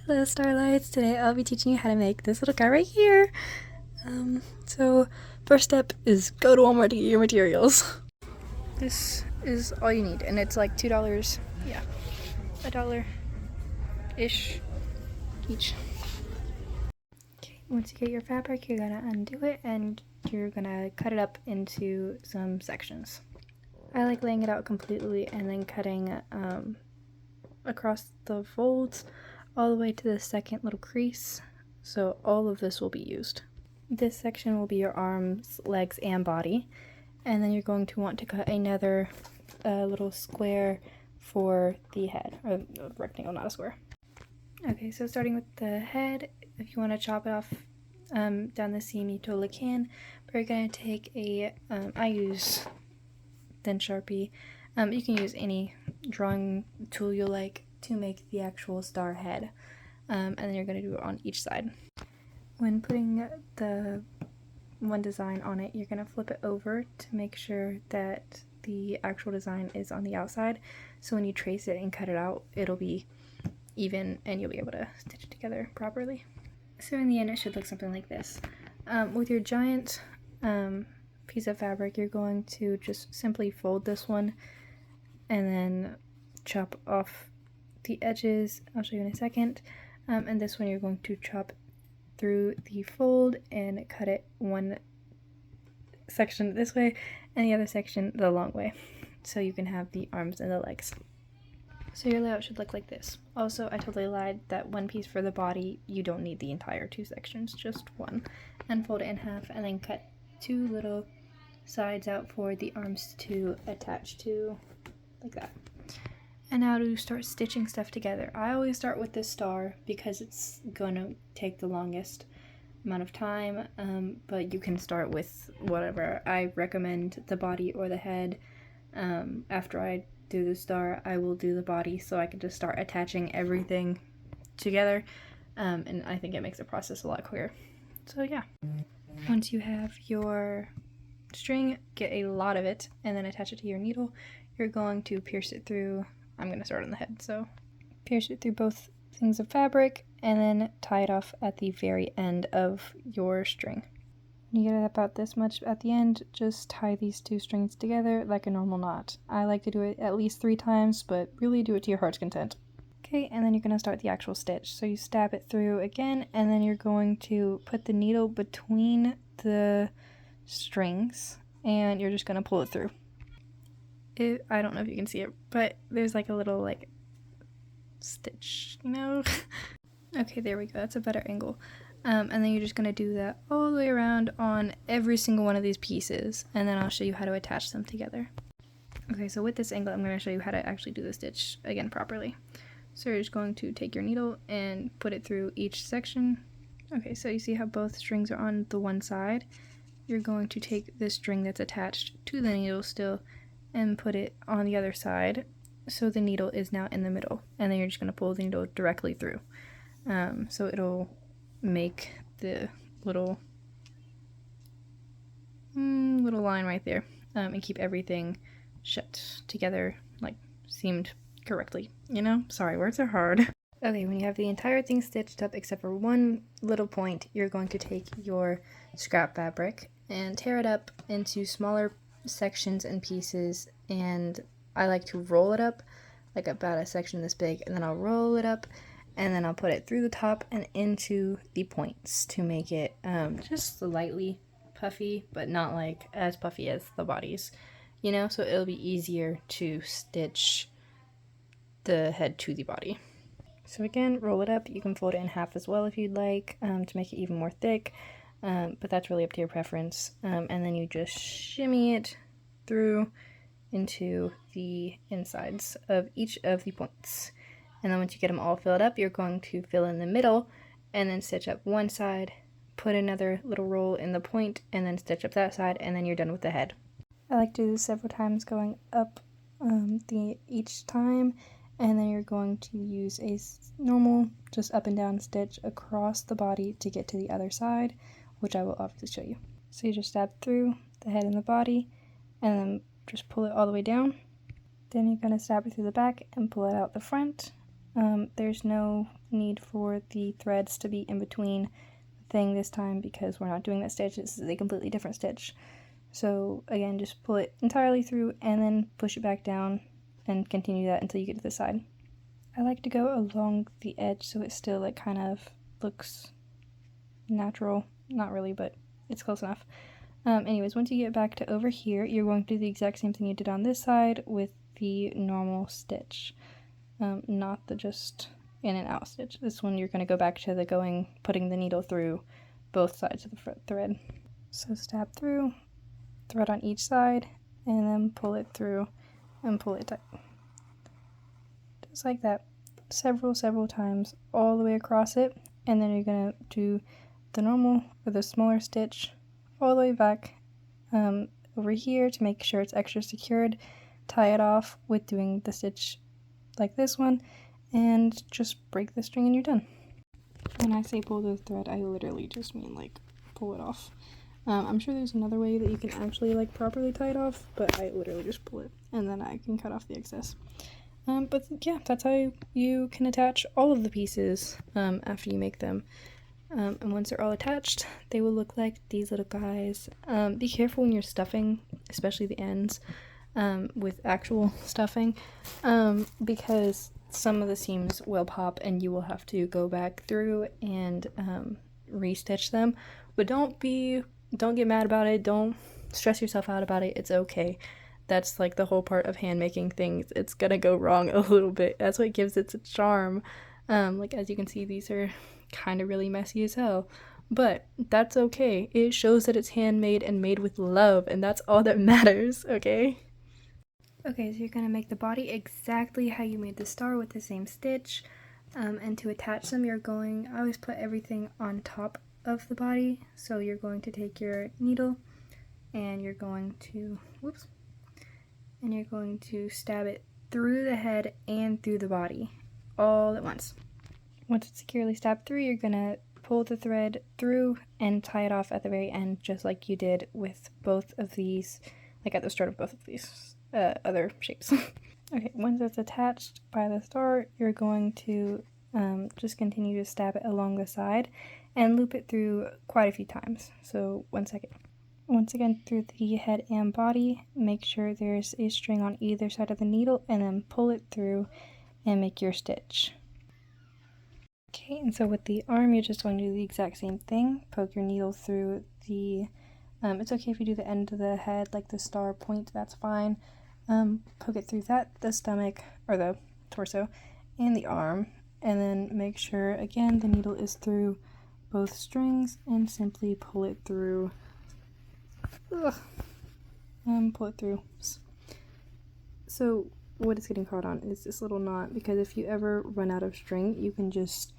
Hello Starlights, today I'll be teaching you how to make this little guy right here. So first step is go to Walmart to get your materials. This is all you need and it's like $2, yeah, $1-ish each. Okay, once you get your fabric, you're gonna undo it and you're gonna cut it up into some sections. I like laying it out completely and then cutting across the folds all the way to the second little crease, so all of this will be used. This section will be your arms, legs, and body, and then you're going to want to cut another little square for the head, or a rectangle, not a square. Okay, so starting with the head, if you want to chop it off down the seam, you totally can, but you're going to take a, I use thin Sharpie, you can use any drawing tool you like to make the actual star head, and then you're going to do it on each side. When putting the one design on it, you're going to flip it over to make sure that the actual design is on the outside, so when you trace it and cut it out, it'll be even and you'll be able to stitch it together properly. So in the end, it should look something like this. With your giant piece of fabric, you're going to just simply fold this one and then chop off the edges. I'll show you in a second. And this one you're going to chop through the fold and cut it one section this way and the other section the long way, so you can have the arms and the legs. So your layout should look like this. Also, I totally lied, that one piece for the body, you don't need the entire two sections, just one. And fold it in half and then cut two little sides out for the arms to attach to, like that. And now to start stitching stuff together. I always start with this star because it's going to take the longest amount of time, but you can start with whatever. I recommend the body or the head. After I do the star, I will do the body so I can just start attaching everything together, and I think it makes the process a lot quicker. So yeah, once you have your string, get a lot of it and then attach it to your needle. You're going to pierce it through, I'm going to start on the head, so pierce it through both things of fabric and then tie it off at the very end of your string. When you get about this much at the end, just tie these two strings together like a normal knot. I like to do it at least 3 times, but really do it to your heart's content. Okay, and then you're going to start the actual stitch. So you stab it through again, and then you're going to put the needle between the strings, and you're just going to pull it through. I don't know if you can see it, but there's like a little like stitch, you know? Okay, there we go. That's a better angle. And then you're just going to do that all the way around on every single one of these pieces, and then I'll show you how to attach them together. Okay, so with this angle, I'm going to show you how to actually do the stitch again properly. So you're just going to take your needle and put it through each section. Okay, so you see how both strings are on the one side? You're going to take this string that's attached to the needle still and put it on the other side, so the needle is now in the middle, and then you're just going to pull the needle directly through. So it'll make the little line right there, and keep everything shut together, like seamed correctly, you know? Sorry, words are hard. Okay, when you have the entire thing stitched up except for one little point, you're going to take your scrap fabric and tear it up into smaller sections and pieces, and I like to roll it up like about a section this big, and then I'll roll it up and then I'll put it through the top and into the points to make it just slightly puffy, but not like as puffy as the bodies, you know, so it'll be easier to stitch the head to the body. So again, roll it up. You can fold it in half as well if you'd like, to make it even more thick, but that's really up to your preference. And then you just shimmy it through into the insides of each of the points. And then once you get them all filled up, you're going to fill in the middle and then stitch up one side, put another little roll in the point, and then stitch up that side, and then you're done with the head. I like to do this several times, going up each time, and then you're going to use a normal just up and down stitch across the body to get to the other side, which I will obviously show you. So you just stab through the head and the body and then just pull it all the way down. Then you're going to stab it through the back and pull it out the front, There's no need for the threads to be in between the thing this time because we're not doing that stitch. This is a completely different stitch. So again, just pull it entirely through and then push it back down and continue that until you get to the side. I like to go along the edge so it still like kind of looks natural. Not really, but it's close enough. Anyways, once you get back to over here, you're going to do the exact same thing you did on this side with the normal stitch. Not the just in and out stitch. This one you're going to go back to the putting the needle through both sides of the thread. So stab through, thread on each side, and then pull it through and pull it tight. Just like that, several times all the way across it, and then you're going to do the normal or the smaller stitch all the way back over here to make sure it's extra secured. Tie it off with doing the stitch like this one, and just break the string and you're done. When I say pull the thread, I literally just mean like pull it off. I'm sure there's another way that you can actually like properly tie it off, but I literally just pull it and then I can cut off the excess. But yeah, that's how you can attach all of the pieces after you make them. And once they're all attached, they will look like these little guys. Be careful when you're stuffing, especially the ends, with actual stuffing, because some of the seams will pop and you will have to go back through and re-stitch them. But don't get mad about it. Don't stress yourself out about it. It's okay. That's like the whole part of hand making things. It's gonna go wrong a little bit. That's what gives it its charm. Like as you can see, these are kind of really messy as hell, but that's okay. It shows that it's handmade and made with love, and that's all that matters. Okay, so you're gonna make the body exactly how you made the star with the same stitch, and to attach them I always put everything on top of the body. So you're going to take your needle and you're going to stab it through the head and through the body all at once. Once it's securely stabbed through, you're gonna pull the thread through and tie it off at the very end, just like you did with both of these, like at the start of both of these other shapes. Okay, once it's attached by the star, you're going to just continue to stab it along the side and loop it through quite a few times. So once again through the head and body, make sure there's a string on either side of the needle and then pull it through and make your stitch. Okay, and so with the arm, you're just going to do the exact same thing. Poke your needle through the, it's okay if you do the end of the head, like the star point, that's fine. Poke it through the stomach, or the torso, and the arm, and then make sure, again, the needle is through both strings, and simply pull it through. Pull it through. So what it's getting caught on is this little knot, because if you ever run out of string, you can just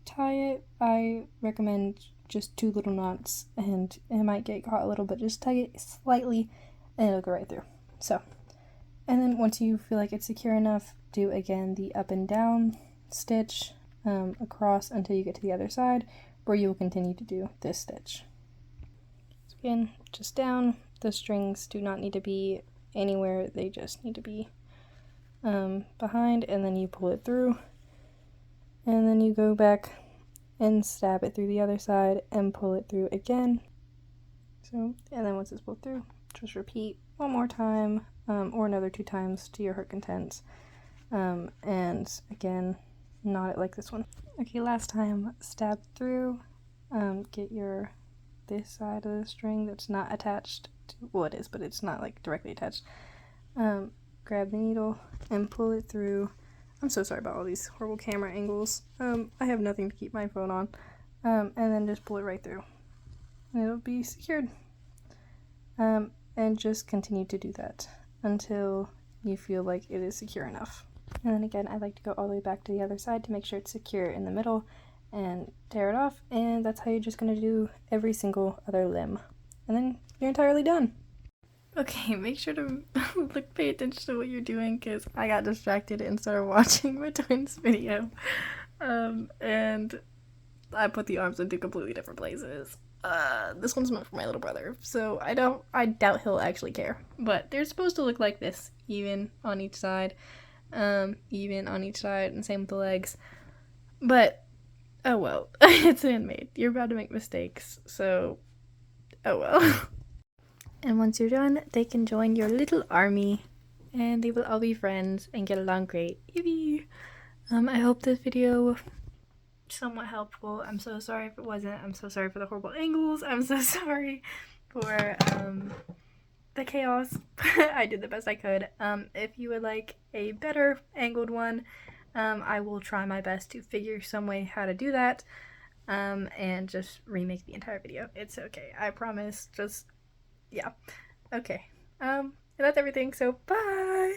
tie it. I recommend just 2 little knots, and it might get caught a little, but just tie it slightly and it'll go right through. So, and then once you feel like it's secure enough, do again the up and down stitch across until you get to the other side, where you will continue to do this stitch. So again, just down. The strings do not need to be anywhere, they just need to be behind, and then you pull it through, and then you go back and stab it through the other side and pull it through again. So, and then once it's pulled through, just repeat one more time, or another 2 times to your heart content, and again, knot it like this one. Okay, last time, stab through, get this side of the string that's not attached to, well, it is, but it's not like directly attached. Grab the needle and pull it through. I'm so sorry about all these horrible camera angles. I have nothing to keep my phone on. And then just pull it right through. And it'll be secured. And just continue to do that until you feel like it is secure enough. And then again, I like to go all the way back to the other side to make sure it's secure in the middle and tear it off. And that's how you're just going to do every single other limb. And then you're entirely done. Okay, make sure to pay attention to what you're doing, because I got distracted and started watching my twins' video. And I put the arms into completely different places. This one's meant for my little brother, so I doubt he'll actually care. But they're supposed to look like this, even on each side. even on each side, and same with the legs. But oh well, it's handmade. You're about to make mistakes, so oh well. And once you're done, they can join your little army, and they will all be friends and get along great. Yippee! I hope this video somewhat helpful. I'm so sorry if it wasn't. I'm so sorry for the horrible angles. I'm so sorry for the chaos. I did the best I could. If you would like a better angled one, I will try my best to figure some way how to do that, and just remake the entire video. It's okay, I promise. Just yeah. Okay, that's everything, so bye.